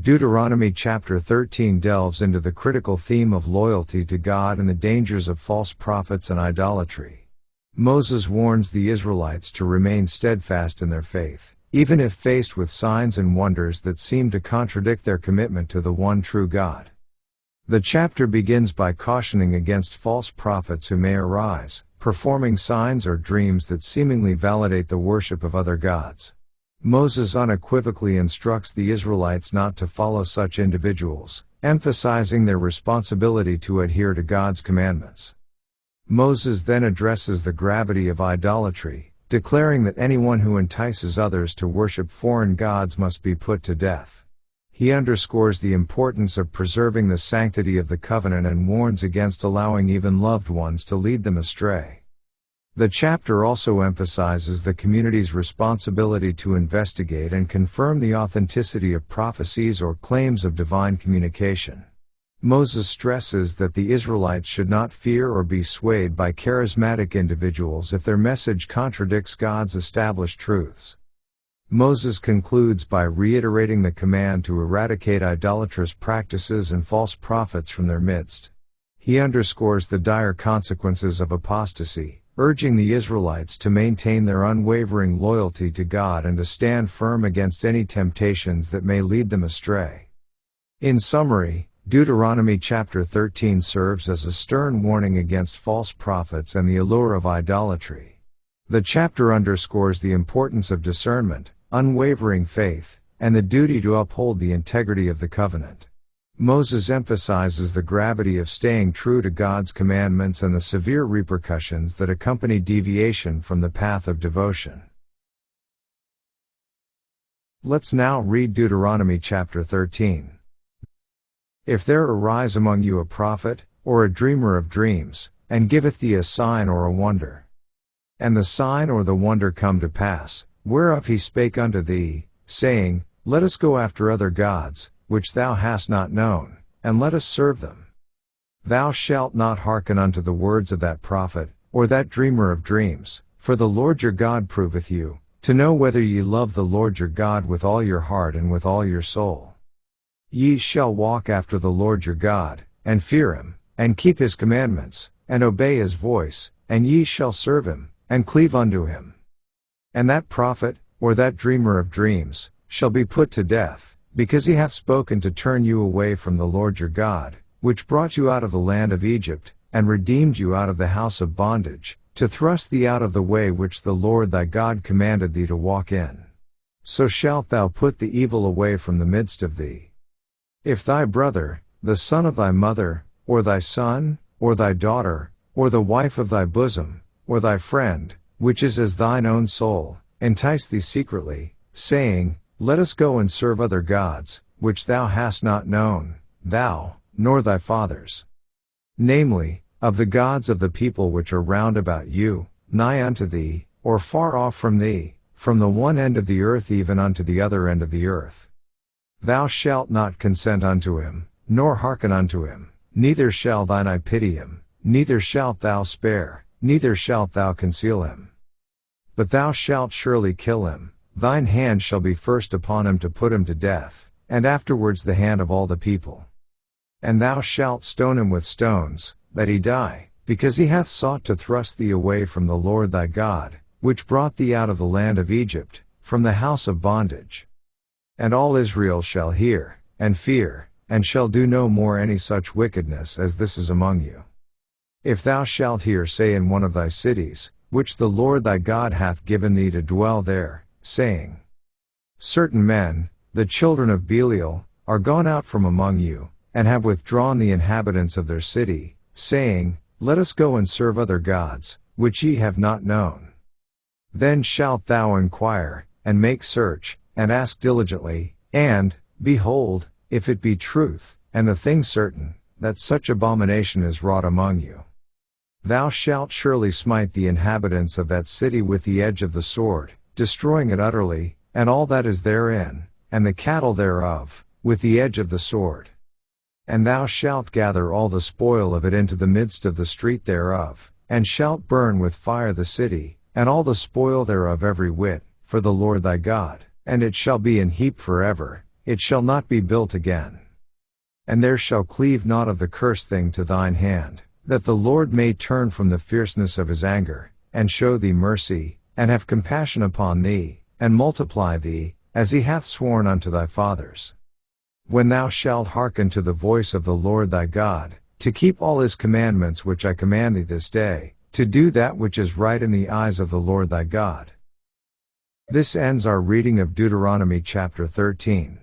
Deuteronomy Chapter 13 delves into the critical theme of loyalty to God and the dangers of false prophets and idolatry. Moses warns the Israelites to remain steadfast in their faith, even if faced with signs and wonders that seem to contradict their commitment to the one true God. The chapter begins by cautioning against false prophets who may arise, performing signs or dreams that seemingly validate the worship of other gods. Moses unequivocally instructs the Israelites not to follow such individuals, emphasizing their responsibility to adhere to God's commandments. Moses then addresses the gravity of idolatry, declaring that anyone who entices others to worship foreign gods must be put to death. He underscores the importance of preserving the sanctity of the covenant and warns against allowing even loved ones to lead them astray. The chapter also emphasizes the community's responsibility to investigate and confirm the authenticity of prophecies or claims of divine communication. Moses stresses that the Israelites should not fear or be swayed by charismatic individuals if their message contradicts God's established truths. Moses concludes by reiterating the command to eradicate idolatrous practices and false prophets from their midst. He underscores the dire consequences of apostasy, urging the Israelites to maintain their unwavering loyalty to God and to stand firm against any temptations that may lead them astray. In summary, Deuteronomy Chapter 13 serves as a stern warning against false prophets and the allure of idolatry. The chapter underscores the importance of discernment, unwavering faith, and the duty to uphold the integrity of the covenant. Moses emphasizes the gravity of staying true to God's commandments and the severe repercussions that accompany deviation from the path of devotion. Let's now read Deuteronomy chapter 13. If there arise among you a prophet, or a dreamer of dreams, and giveth thee a sign or a wonder, and the sign or the wonder come to pass, whereof he spake unto thee, saying, Let us go after other gods, which thou hast not known, and let us serve them. Thou shalt not hearken unto the words of that prophet, or that dreamer of dreams, for the Lord your God proveth you, to know whether ye love the Lord your God with all your heart and with all your soul. Ye shall walk after the Lord your God, and fear him, and keep his commandments, and obey his voice, and ye shall serve him, and cleave unto him. And that prophet, or that dreamer of dreams, shall be put to death, because he hath spoken to turn you away from the Lord your God, which brought you out of the land of Egypt, and redeemed you out of the house of bondage, to thrust thee out of the way which the Lord thy God commanded thee to walk in. So shalt thou put the evil away from the midst of thee. If thy brother, the son of thy mother, or thy son, or thy daughter, or the wife of thy bosom, or thy friend, which is as thine own soul, entice thee secretly, saying, Let us go and serve other gods, which thou hast not known, thou, nor thy fathers. Namely, of the gods of the people which are round about you, nigh unto thee, or far off from thee, from the one end of the earth even unto the other end of the earth. Thou shalt not consent unto him, nor hearken unto him, neither shall thine eye pity him, neither shalt thou spare, neither shalt thou conceal him. But thou shalt surely kill him. Thine hand shall be first upon him to put him to death, and afterwards the hand of all the people. And thou shalt stone him with stones, that he die, because he hath sought to thrust thee away from the Lord thy God, which brought thee out of the land of Egypt, from the house of bondage. And all Israel shall hear, and fear, and shall do no more any such wickedness as this is among you. If thou shalt hear say in one of thy cities, which the Lord thy God hath given thee to dwell there, saying, Certain men, the children of Belial, are gone out from among you, and have withdrawn the inhabitants of their city, saying, Let us go and serve other gods, which ye have not known. Then shalt thou inquire, and make search, and ask diligently, and, behold, if it be truth, and the thing certain, that such abomination is wrought among you, thou shalt surely smite the inhabitants of that city with the edge of the sword, destroying it utterly, and all that is therein, and the cattle thereof, with the edge of the sword. And thou shalt gather all the spoil of it into the midst of the street thereof, and shalt burn with fire the city, and all the spoil thereof every whit, for the Lord thy God, and it shall be an heap forever, it shall not be built again. And there shall cleave not of the cursed thing to thine hand, that the Lord may turn from the fierceness of his anger, and show thee mercy, and have compassion upon thee, and multiply thee, as he hath sworn unto thy fathers. When thou shalt hearken to the voice of the Lord thy God, to keep all his commandments which I command thee this day, to do that which is right in the eyes of the Lord thy God. This ends our reading of Deuteronomy chapter 13.